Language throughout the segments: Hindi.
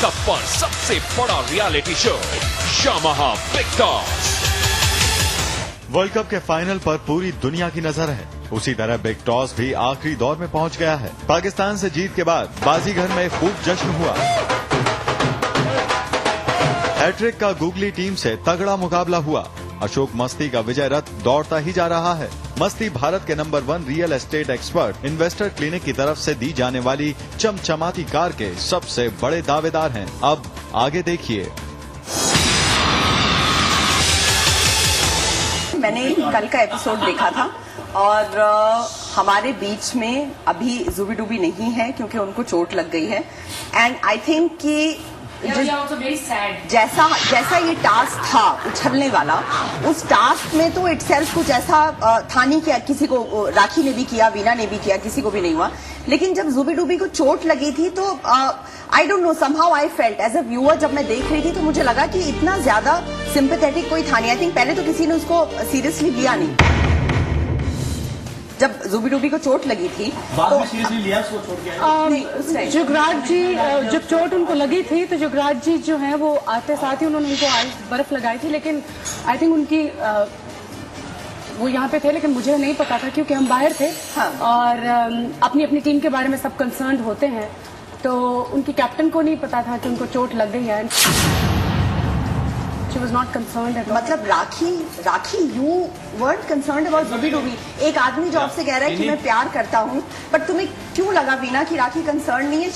कप पर सबसे बड़ा रियलिटी शो शामाहा बिग टॉस। वर्ल्ड कप के फाइनल पर पूरी दुनिया की नजर है। उसी तरह बिग टॉस भी आखिरी दौर में पहुंच गया है। पाकिस्तान से जीत के बाद बाजीगर में खूब जश्न हुआ। हैट्रिक का गूगली टीम से तगड़ा मुकाबला हुआ। अशोक मस्ती का विजय रथ दौड़ता ही जा रहा है। मस्ती भारत के number 1 real estate expert investor clinic की तरफ से दी जाने वाली चमचमाती कार के सबसे बड़े दावेदार हैं। अब आगे देखिए। मैंने कल का एपिसोड देखा था और हमारे बीच में अभी जुबी डूबी नहीं है क्योंकि उनको चोट लग गई है। एंड आई थिंक कि जैसा ये टास्क था उछलने वाला, उस टास्क में तो इटसेल्फ कुछ ऐसा था नहीं कि किसी को, राखी ने भी किया, वीना ने भी किया, किसी को भी नहीं हुआ। लेकिन जब जुबी डूबी को चोट लगी थी तो I don't know, somehow I felt as a viewer, जब मैं देख रही थी तो मुझे लगा कि इतना ज्यादा सिंपैथेटिक कोई था नहीं। आई थिंक पहले तो किसी ने उसको सीरियसली लिया नहीं। जब जुबी डूबी को चोट लगी थी बाद में सीरियसली लिया उसको छोड़ के जुगराज जी, जब चोट उनको लगी थी तो जुगराज जी जो है वो आते साथ ही उन्होंने उनको बर्फ लगाई थी। लेकिन आई थिंक उनकी वो यहाँ पे थे लेकिन मुझे नहीं पता था क्योंकि हम बाहर थे। हाँ। और अपनी अपनी टीम के बारे में सब कंसर्न होते हैं, तो उनकी कैप्टन को नहीं पता था कि उनको चोट लग गई है। She was not concerned at all. मतलब राखी यू weren't concerned about जुबी डूबी। एक आदमी जो आपसे कह रहा है कि मैं प्यार करता हूँ, बट तुम्हें क्यों लगा वीना कि राखी कंसर्न नहीं है?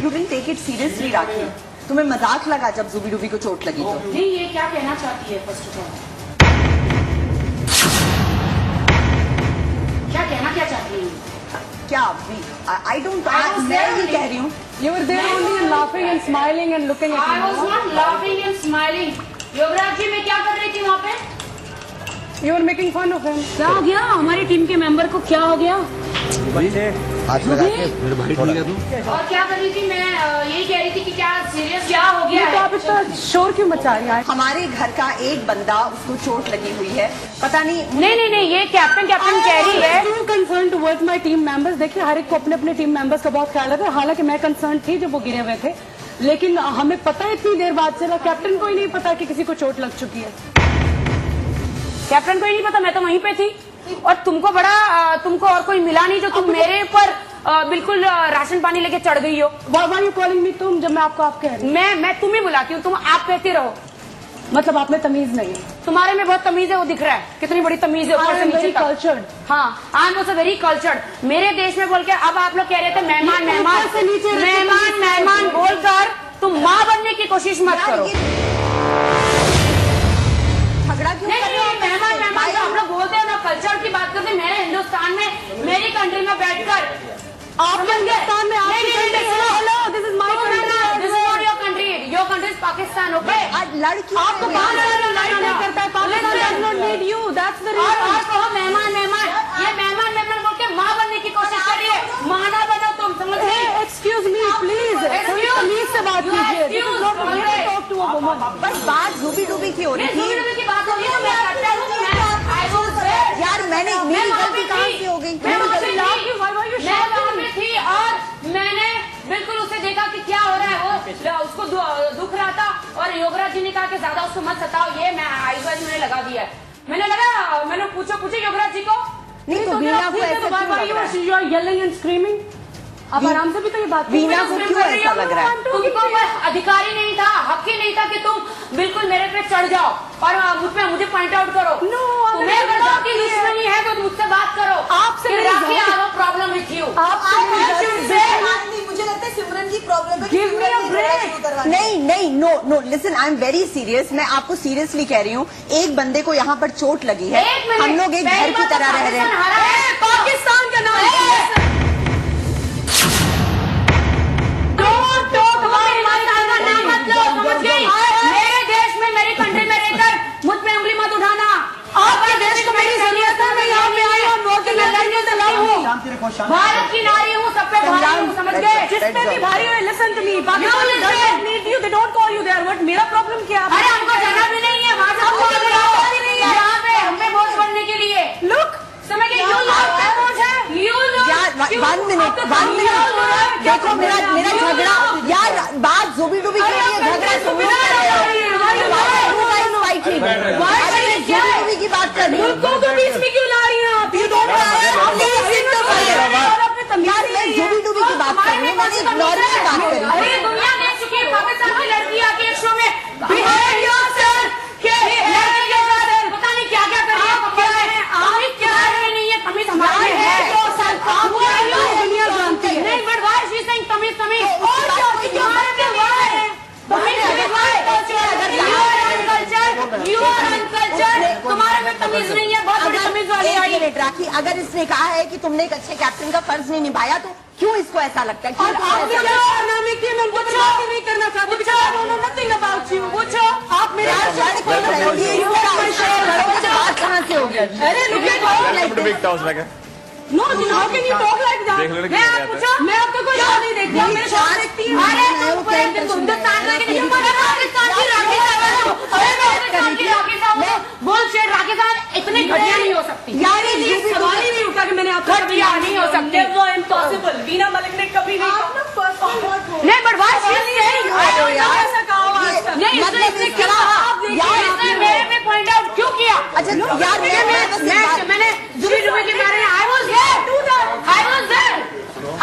You didn't take it seriously राखी। तुम्हें मजाक लगा जब जुबी डूबी को चोट लगी तो? नहीं, ये क्या कहना चाहती है? फर्स्ट ऑफ ऑल क्या चाहती है? क्या आई डोंट, मैं ये कह रही हूँ। You were there only and laughing and smiling and looking at I was not laughing and smiling. युवराज जी, मैं क्या कर रही थी वहाँ पे? You were making fun of him. क्या हो गया? हमारी टीम के मेंबर को क्या हो गया? हाथ लगा के मेरे भाई ठीक है तू। और क्या कर रही थी? मैं यही कह रही थी कि क्या सीरियस क्या हो गया तो है? आप इतना शोर क्यों मचा रही हैं? हमारे घर का एक बंदा, उसको चोट लगी हुई है, पता नहीं। नहीं, ये कैप्टन कह रही है। Concern towards my team members. देखिए, हर एक को अपने अपने टीम मेंबर्स का बहुत ख्याल रखता है। हालांकि मैं कंसर्न थी जब वो गिरे हुए थे, लेकिन हमें पता है इतनी देर बाद चला, कैप्टन को ही नहीं पता कि किसी को चोट लग चुकी है। कैप्टन को ही नहीं पता, मैं तो वहीं पे थी। और तुमको और कोई मिला नहीं जो तुम मेरे ऊपर बिल्कुल राशन पानी लेके चढ़ गई हो। Why are you calling me तुम, जब मैं आपको आप कह रही हूँ? मैं तुम ही बुलाती हूँ, तुम आप कहते रहो। मतलब आप में तमीज नहीं? तुम्हारे में बहुत तमीज है, वो दिख रहा है कितनी बड़ी तमीज है ऊपर से नीचे तक। कल्चर्ड। हाँ, I am also very cultured. मेरे देश में बोल के अब आप लोग कह रहे थे मेहमान बोलकर तुम माँ बनने की कोशिश मत करो। झगड़ा क्यों कर रहे हो? मेहमान जो हम लोग बोलते हैं ना, कल्चर की बात करते हैं। मेरे हिंदुस्तान में, मेरी कंट्री में बैठकर आप हिंदुस्तान में your country is Pakistan. Okay, लड़की आपको बाहर नहीं करता है। Pakistan does not need you, that's the reason. और कहो मेहमान, ये मेहमान बोल के माँ बनने की कोशिश करिए। माँ ना बनो तुम, समझ गए? एक्सक्यूज मी प्लीज, थोड़ी तमीज से बात कीजिए। Talk to a woman. बस बात जुबी डूबी की हो रही थी की बात होगी तो मैं करता हूँ। यार, मेरी गलती कहाँ से हो गई? मैं वहाँ पे थी और मैंने बिल्कुल उसे देखा कि क्या हो रहा है। वो उसको दुख रहा था और योगराज जी ने कहा कि ज्यादा उसको मत सताओ। ये मैं आइज मैंने लगा दिया है। मैंने पूछे योगराज जी को। नहीं तो वीना को ऐसा क्यों लग रहा है? You are yelling and screaming. अब आराम से भी तो ये बात वीना को क्यों ऐसा लग रहा है? तुमको कोई अधिकार ही नहीं था, हक ही नहीं था कि तुम बिल्कुल मेरे पे चढ़ जाओ और मुझे पॉइंट आउट करो। तुम्हें अगर आपकी दुश्मनी है तो मुझसे बात करो। आपसे प्रॉब्लम विथ यू। मुझे लगता है सिमरन की प्रॉब्लम है। Give me a break. नहीं, no, listen, I am very serious. मैं आपको सीरियसली कह रही हूँ, एक बंदे को यहाँ पर चोट लगी है। हम लोग एक घर की तरह रह रहे हैं। पाकिस्तान का नाम मेरे देश में, मेरी कंट्री में रहकर मुझ पे उंगली मत उठाना। आपके देश को मेरी जरूरत है। मैं यहाँ पे आई और नौकरी में लड़ने से लाई हूँ। भारत की नारी हूँ, सब पे भारी हूँ, समझ गए? जिसमें भी भारी हो, listen to me. Pakistan doesn't need you, they don't call you there. But मेरा प्रॉब्लम क्या है? अरे हमको जाना भी नहीं है वहाँ से, यहाँ पे हमें वोट करने के लिए। लुक, समझ गए? यू लोग पे वोट है, यू लोग वन मिनट देखो मेरा झगड़ा यार बात जुबी डूबी के लिए झगड़ा जुबी की बात कर रही हूँ बीच में क्यों ला रही हैं आप? यार मैं जुबी डूबी की बात कर रही हूँ, मैंने इग्नोर की बात करी। अरे दुनिया देख चुकी है पाकिस्तान की लड़की आके एक शो में बिहेव योरसेल्फ के लड़की के साथ पता नहीं क्या क्या कर रही है। कमीज क्या है नहीं है, कमीज हमारी है दुनिया जानती है। नहीं बट व्हाई शी सेइंग कमीज कमीज तुम्हारे में तमीज नहीं है, बहुत बड़ी तमीज वाली आई है। राखी अगर इसने कहा है कि तुमने एक अच्छे कैप्टन का फर्ज नहीं निभाया तो क्यों इसको ऐसा लगता है? आपने क्या कारनामे किए? मैं उनको बात ही नहीं करना चाहती। Nothing about you. पूछो आप मेरे बात कहाँ से होगी? अरे know how can you talk like that? मैं आप पूछो, मैं आपको कोई बात नहीं देखती हूं, मेरे साथ देखती हूं। अरे तुम हिंदुस्तान में नहीं पाकिस्तान की राखी साहब बुलशिट राखी साहब इतनी घटिया नहीं हो सकती यार ये सवाल ही नहीं उठा कि मैंने आपको घटिया नहीं हो सकती। वो इम्पॉसिबल वीना मलिक ने कभी नहीं कहा। नहीं but why she is saying ऐसा कहा आज तक। नहीं इसने क्यों कहा? इसने मेरे पे पॉइंट आउट क्यों किया? अच्छा यार मैंने जुबी डूबी के बारे में I was there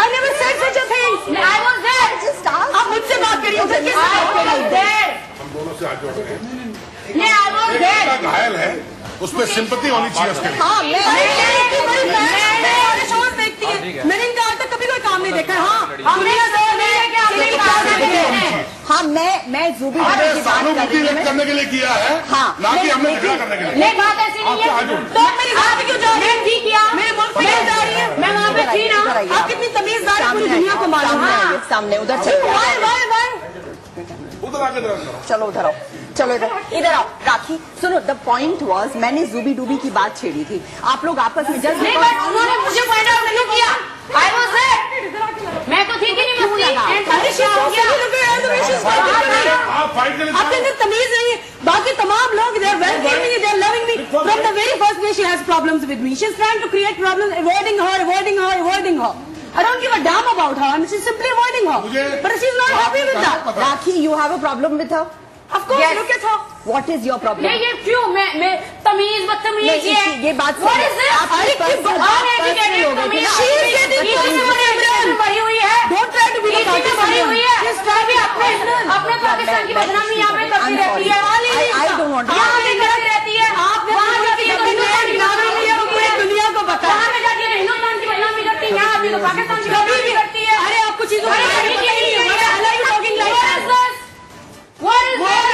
I never said such a thing. I was there. आप मुझसे बात करिए उधर के I was there. नहीं I was there. घायल है उस पर सिंपत्ति होनी चाहिए उसके लिए। हाँ मैंने शोज देखती है, मैंने इनका आज तक कभी कोई काम नहीं देखा। हाँ हमने दो नहीं है कि आपने काम किए हैं। हाँ मैं जुबी डूबी की बात कर सहानुभूति रही व्यक्त हूँ। करने के लिए किया है, हाँ, ना कि हमने झगड़ा करने के लिए। नहीं बात ऐसी नहीं है। तो आप मेरी बात क्यों जा रही है? ठीक किया। मेरे मुल्क में जा रही है। मैं वहाँ पे थी ना। आप कितनी तमीजदार है पूरी दुनिया को मालूम है। सामने उधर चलो उधर आके जरा चलो उधर आओ, चलो इधर आओ। राखी सुनो, द पॉइंट वाज मैंने जुबी डूबी की बात छेड़ी थी, आप लोग आपस में जस्ट नहीं बट उन्होंने मुझे पॉइंट आउट नहीं किया। I was there. मैं तो थी कि नहीं मस्ती लगा? आप फाइट के लिए आपके अंदर तमीज नहीं है। बाकी तमाम लोग they are welcoming me, they are loving me from the very first day she has problems with me. She is trying to create problems, avoiding her. I don't give a damn about her. And she's simply avoiding her. But she's not happy with that. Rakhi, you have a problem with her? Of course, Yes. look at her. What is your problem? ये क्यों मैं तमीज बदतमीज नहीं, है। ये बात What is this? आप personal हो गए थे ना? She is getting